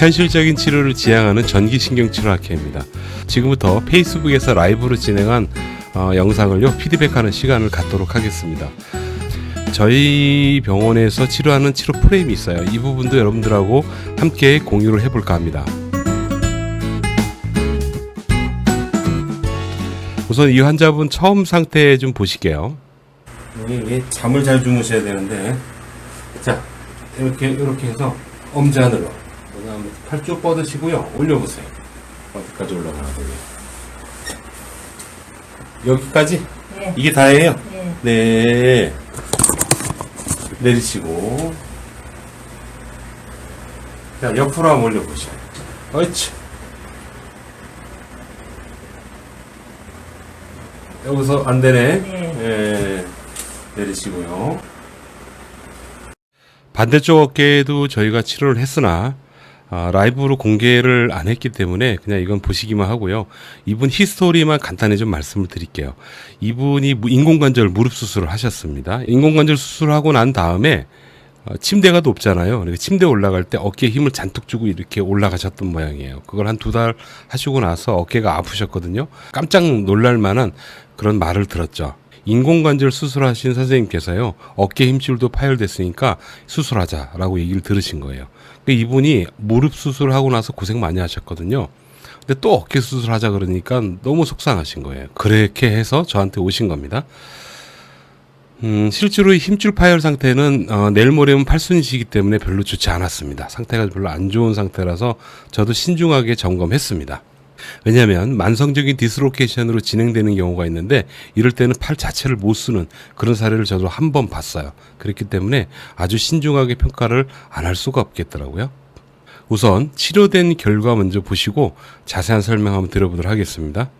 현실적인 치료를 지향하는 전기신경치료학회입니다. 지금부터 페이스북에서 라이브로 진행한 영상을요 피드백하는 시간을 갖도록 하겠습니다. 저희 병원에서 치료하는 치료 프레임이 있어요. 이 부분도 여러분들하고 함께 공유를 해볼까 합니다. 우선 이 환자분 처음 상태 좀 보실게요. 여기 잠을 잘 주무셔야 되는데, 자 이렇게 해서 엄지하늘로, 그다음에 팔 쭉 뻗으시고요. 올려보세요. 어디까지 올라가나 보게. 여기까지? 네. 이게 다예요? 네. 네. 내리시고, 자 옆으로 한번 올려보셔요. 옳지. 여기서 안 되네. 네. 예. 내리시고요. 반대쪽 어깨에도 저희가 치료를 했으나 라이브로 공개를 안 했기 때문에 그냥 이건 보시기만 하고요. 이분 히스토리만 간단히 좀 말씀을 드릴게요. 이분이 인공관절 무릎 수술을 하셨습니다. 인공관절 수술을 하고 난 다음에 침대가 높잖아요. 그러니까 침대 올라갈 때 어깨에 힘을 잔뜩 주고 이렇게 올라가셨던 모양이에요. 그걸 한 2달 하시고 나서 어깨가 아프셨거든요. 깜짝 놀랄 만한 그런 말을 들었죠. 인공관절 수술하신 선생님께서요, 어깨 힘줄도 파열됐으니까 수술하자라고 얘기를 들으신 거예요. 그러니까 이분이 무릎 수술하고 나서 고생 많이 하셨거든요. 근데 또 어깨 수술하자 그러니까 너무 속상하신 거예요. 그렇게 해서 저한테 오신 겁니다. 실제로 힘줄 파열 상태는 내일 모레면 팔순이시기 때문에 별로 좋지 않았습니다. 상태가 별로 안 좋은 상태라서 저도 신중하게 점검했습니다. 왜냐하면 만성적인 디스로케이션으로 진행되는 경우가 있는데, 이럴 때는 팔 자체를 못 쓰는 그런 사례를 저도 한 번 봤어요. 그렇기 때문에 아주 신중하게 평가를 안 할 수가 없겠더라고요. 우선 치료된 결과 먼저 보시고 자세한 설명 한번 드려보도록 하겠습니다.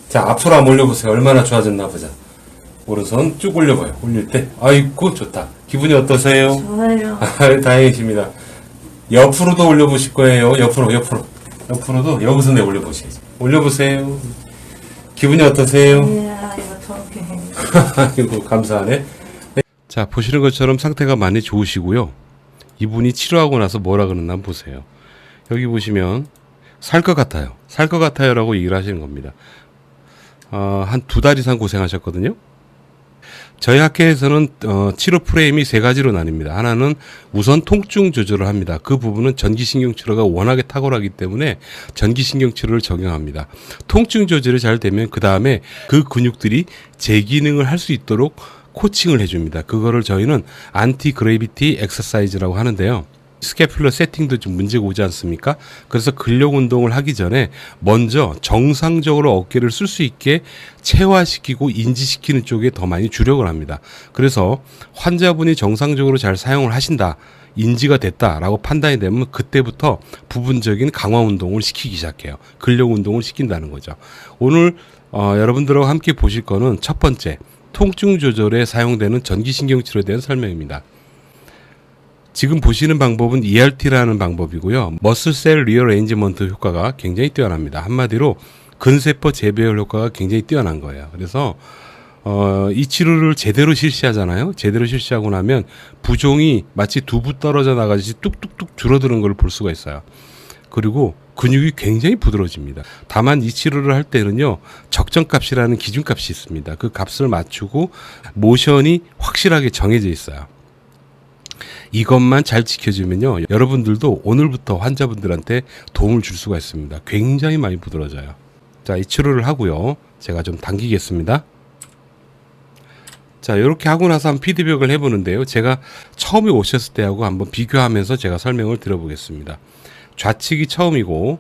자, 앞으로 한번 올려보세요. 얼마나 좋아졌나 보자. 오른손 쭉 올려봐요. 올릴 때 아이고 좋다. 기분이 어떠세요? 좋아요. 다행이십니다. 옆으로도 올려보실 거예요. 옆으로도 여기서 내 올려보셔야지. 올려보세요. 기분이 어떠세요? 이야, 이거 저렇게. 아이고 감사하네. 네. 자, 보시는 것처럼 상태가 많이 좋으시고요. 이분이 치료하고 나서 뭐라 그러나 보세요. 여기 보시면 살 것 같아요. 살 것 같아요 라고 얘기를 하시는 겁니다. 한 2달 이상 고생하셨거든요. 저희 학회에서는 치료 프레임이 3가지로 나뉩니다. 하나는 우선 통증 조절을 합니다. 그 부분은 전기신경치료가 워낙에 탁월하기 때문에 전기신경치료를 적용합니다. 통증 조절이 잘 되면 그 다음에 그 근육들이 재기능을 할 수 있도록 코칭을 해줍니다. 그거를 저희는 안티 그래비티 엑서사이즈라고 하는데요. 스캐퓰러 세팅도 좀 문제가 오지 않습니까? 그래서 근력 운동을 하기 전에 먼저 정상적으로 어깨를 쓸 수 있게 체화시키고 인지시키는 쪽에 더 많이 주력을 합니다. 그래서 환자분이 정상적으로 잘 사용을 하신다, 인지가 됐다라고 판단이 되면 그때부터 부분적인 강화 운동을 시키기 시작해요. 근력 운동을 시킨다는 거죠. 오늘 여러분들하고 함께 보실 거는 첫 번째, 통증 조절에 사용되는 전기신경치료에 대한 설명입니다. 지금 보시는 방법은 ERT라는 방법이고요. 머슬셀 리어레인지먼트 효과가 굉장히 뛰어납니다. 한마디로 근세포 재배열 효과가 굉장히 뛰어난 거예요. 그래서 이 치료를 제대로 실시하잖아요. 제대로 실시하고 나면 부종이 마치 두부 떨어져 나가듯이 뚝뚝뚝 줄어드는 걸 볼 수가 있어요. 그리고 근육이 굉장히 부드러워집니다. 다만 이 치료를 할 때는요, 적정값이라는 기준값이 있습니다. 그 값을 맞추고 모션이 확실하게 정해져 있어요. 이것만 잘 지켜주면요, 여러분들도 오늘부터 환자분들한테 도움을 줄 수가 있습니다. 굉장히 많이 부드러워져요. 자, 이 치료를 하고요, 제가 좀 당기겠습니다. 자, 이렇게 하고 나서 한번 피드백을 해보는데요, 제가 처음에 오셨을 때하고 한번 비교하면서 제가 설명을 드려보겠습니다. 좌측이 처음이고,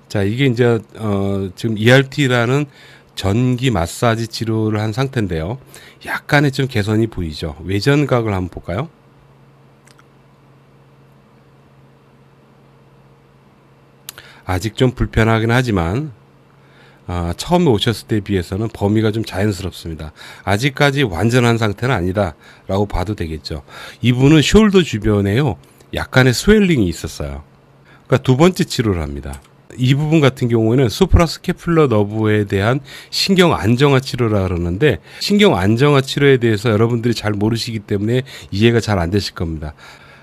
자, 이게 이제 지금 ERT라는 전기 마사지 치료를 한 상태인데요, 약간의 좀 개선이 보이죠. 외전각을 한번 볼까요? 아직 좀 불편하긴 하지만 처음에 오셨을 때에 비해서는 범위가 좀 자연스럽습니다. 아직까지 완전한 상태는 아니다 라고 봐도 되겠죠. 이분은 숄더 주변에요, 약간의 스웰링이 있었어요. 그러니까 두 번째 치료를 합니다. 이 부분 같은 경우에는 수프라스캐퓰러 너브에 대한 신경 안정화 치료라 그러는데, 신경 안정화 치료에 대해서 여러분들이 잘 모르시기 때문에 이해가 잘 안 되실 겁니다.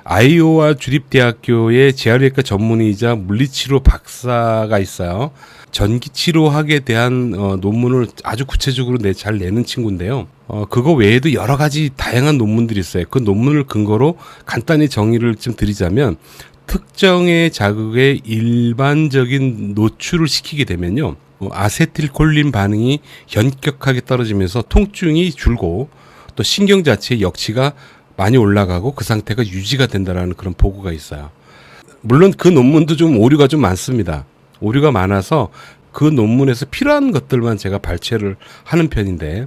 아이오와 주립대학교의 재활의학과 전문의이자 물리치료 박사가 있어요. 전기치료학에 대한 논문을 아주 구체적으로 잘 내는 친구인데요. 그거 외에도 여러 가지 다양한 논문들이 있어요. 그 논문을 근거로 간단히 정의를 좀 드리자면, 특정의 자극에 일반적인 노출을 시키게 되면요, 아세틸콜린 반응이 현격하게 떨어지면서 통증이 줄고 또 신경 자체의 역치가 많이 올라가고 그 상태가 유지가 된다라는 그런 보고가 있어요. 물론 그 논문도 좀 오류가 좀 많습니다. 오류가 많아서 그 논문에서 필요한 것들만 제가 발췌를 하는 편인데,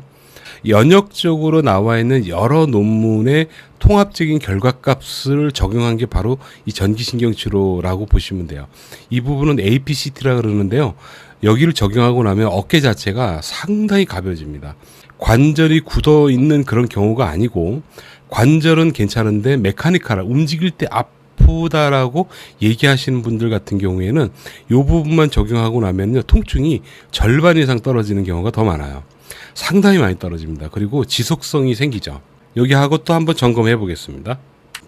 연역적으로 나와 있는 여러 논문의 통합적인 결과값을 적용한 게 바로 이 전기신경치료라고 보시면 돼요. 이 부분은 APCT라 그러는데요. 여기를 적용하고 나면 어깨 자체가 상당히 가벼워집니다. 관절이 굳어 있는 그런 경우가 아니고, 관절은 괜찮은데 메카니컬, 움직일 때 아프다라고 얘기하시는 분들 같은 경우에는 이 부분만 적용하고 나면요, 통증이 절반 이상 떨어지는 경우가 더 많아요. 상당히 많이 떨어집니다. 그리고 지속성이 생기죠. 여기 하고 또 한번 점검해 보겠습니다.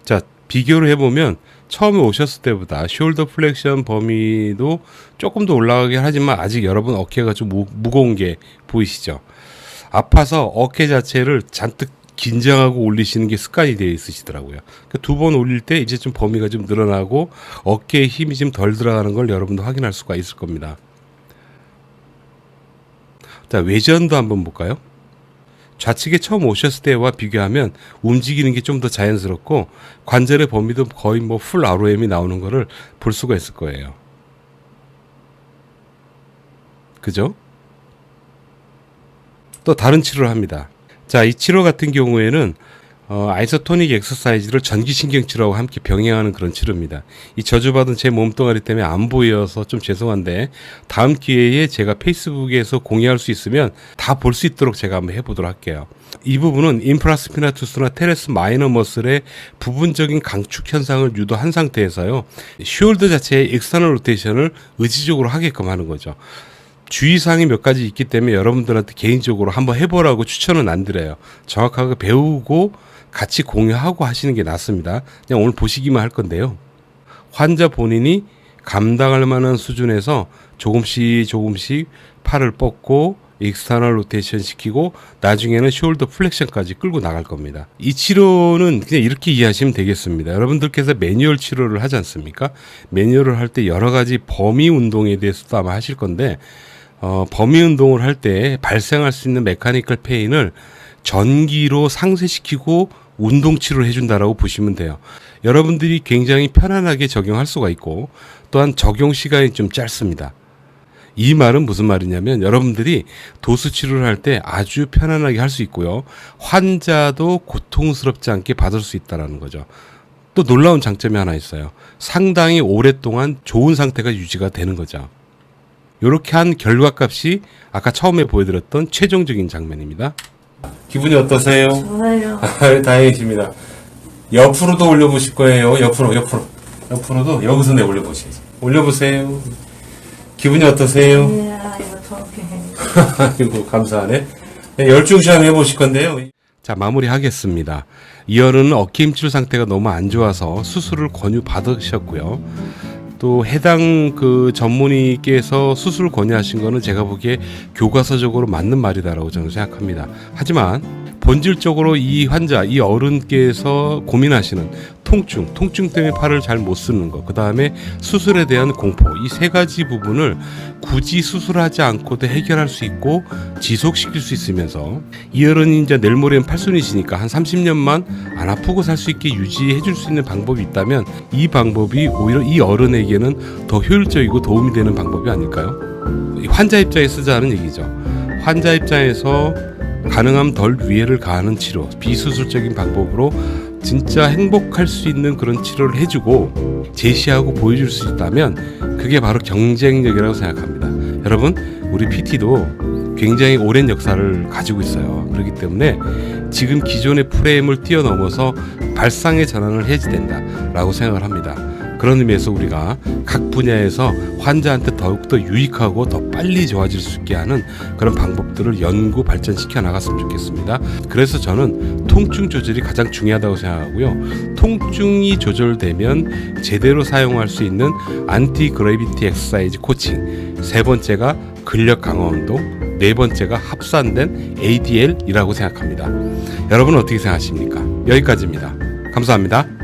자, 비교를 해보면 처음에 오셨을 때보다 숄더 플렉션 범위도 조금 더 올라가긴 하지만 아직 여러분 어깨가 좀 무거운 게 보이시죠? 아파서 어깨 자체를 잔뜩 긴장하고 올리시는 게 습관이 되어 있으시더라고요. 두 번 올릴 때 이제 좀 범위가 좀 늘어나고 어깨에 힘이 좀 덜 들어가는 걸 여러분도 확인할 수가 있을 겁니다. 자, 외전도 한번 볼까요? 좌측에 처음 오셨을 때와 비교하면 움직이는 게 좀 더 자연스럽고 관절의 범위도 거의 풀 ROM이 나오는 거를 볼 수가 있을 거예요. 그죠? 또 다른 치료를 합니다. 자, 이 치료 같은 경우에는 아이소토닉 엑서사이즈를 전기신경치료하고 함께 병행하는 그런 치료입니다. 이 저주받은 제 몸뚱아리 때문에 안 보여서 좀 죄송한데, 다음 기회에 제가 페이스북에서 공유할 수 있으면 다 볼 수 있도록 제가 한번 해보도록 할게요. 이 부분은 인프라스피나투스나 테레스 마이너 머슬의 부분적인 강축 현상을 유도한 상태에서요, 숄더 자체의 익스터널 로테이션을 의지적으로 하게끔 하는 거죠. 주의사항이 몇 가지 있기 때문에 여러분들한테 개인적으로 한번 해보라고 추천은 안 드려요. 정확하게 배우고 같이 공유하고 하시는 게 낫습니다. 그냥 오늘 보시기만 할 건데요. 환자 본인이 감당할 만한 수준에서 조금씩 팔을 뻗고 익스터널 로테이션 시키고 나중에는 숄더 플렉션까지 끌고 나갈 겁니다. 이 치료는 그냥 이렇게 이해하시면 되겠습니다. 여러분들께서 매뉴얼 치료를 하지 않습니까? 매뉴얼을 할 때 여러 가지 범위 운동에 대해서도 아마 하실 건데, 범위 운동을 할 때 발생할 수 있는 메카니컬 페인을 전기로 상쇄시키고 운동 치료를 해준다라고 보시면 돼요. 여러분들이 굉장히 편안하게 적용할 수가 있고, 또한 적용 시간이 좀 짧습니다. 이 말은 무슨 말이냐면, 여러분들이 도수 치료를 할 때 아주 편안하게 할 수 있고요, 환자도 고통스럽지 않게 받을 수 있다는 거죠. 또 놀라운 장점이 하나 있어요. 상당히 오랫동안 좋은 상태가 유지가 되는 거죠. 이렇게 한 결과값이 아까 처음에 보여드렸던 최종적인 장면입니다. 기분이 어떠세요? 좋아요. 다행이십니다. 옆으로도 올려보실 거예요. 옆으로도 여기서 올려보시죠. 올려보세요. 기분이 어떠세요? 이거 저렇게 해. 아이고, 감사하네. 12시간 해보실 건데요. 자, 마무리하겠습니다. 이어는 어깨 힘줄 상태가 너무 안 좋아서 수술을 권유 받으셨고요. 또 해당 그 전문의께서 수술 권유하신 거는 제가 보기에 교과서적으로 맞는 말이다라고 저는 생각합니다. 하지만 본질적으로 이 환자, 이 어른께서 고민하시는 통증 때문에 팔을 잘 못 쓰는 거, 그 다음에 수술에 대한 공포, 이 세 가지 부분을 굳이 수술하지 않고도 해결할 수 있고 지속시킬 수 있으면서, 이 어른이 이제 내일 모레는 팔순이시니까 한 30년만 안 아프고 살 수 있게 유지해 줄 수 있는 방법이 있다면 이 방법이 오히려 이 어른에게는 더 효율적이고 도움이 되는 방법이 아닐까요? 환자 입장에 쓰자는 얘기죠. 환자 입장에서 가능하면 덜 위해를 가하는 치료, 비수술적인 방법으로 진짜 행복할 수 있는 그런 치료를 해주고 제시하고 보여줄 수 있다면 그게 바로 경쟁력이라고 생각합니다. 여러분, 우리 PT도 굉장히 오랜 역사를 가지고 있어요. 그렇기 때문에 지금 기존의 프레임을 뛰어넘어서 발상의 전환을 해야 된다라고 생각을 합니다. 그런 의미에서 우리가 각 분야에서 환자한테 더욱더 유익하고 더 빨리 좋아질 수 있게 하는 그런 방법들을 연구 발전시켜 나갔으면 좋겠습니다. 그래서 저는 통증 조절이 가장 중요하다고 생각하고요. 통증이 조절되면 제대로 사용할 수 있는 안티 그래비티 엑서사이즈 코칭, 세 번째가 근력 강화 운동, 네 번째가 합산된 ADL이라고 생각합니다. 여러분은 어떻게 생각하십니까? 여기까지입니다. 감사합니다.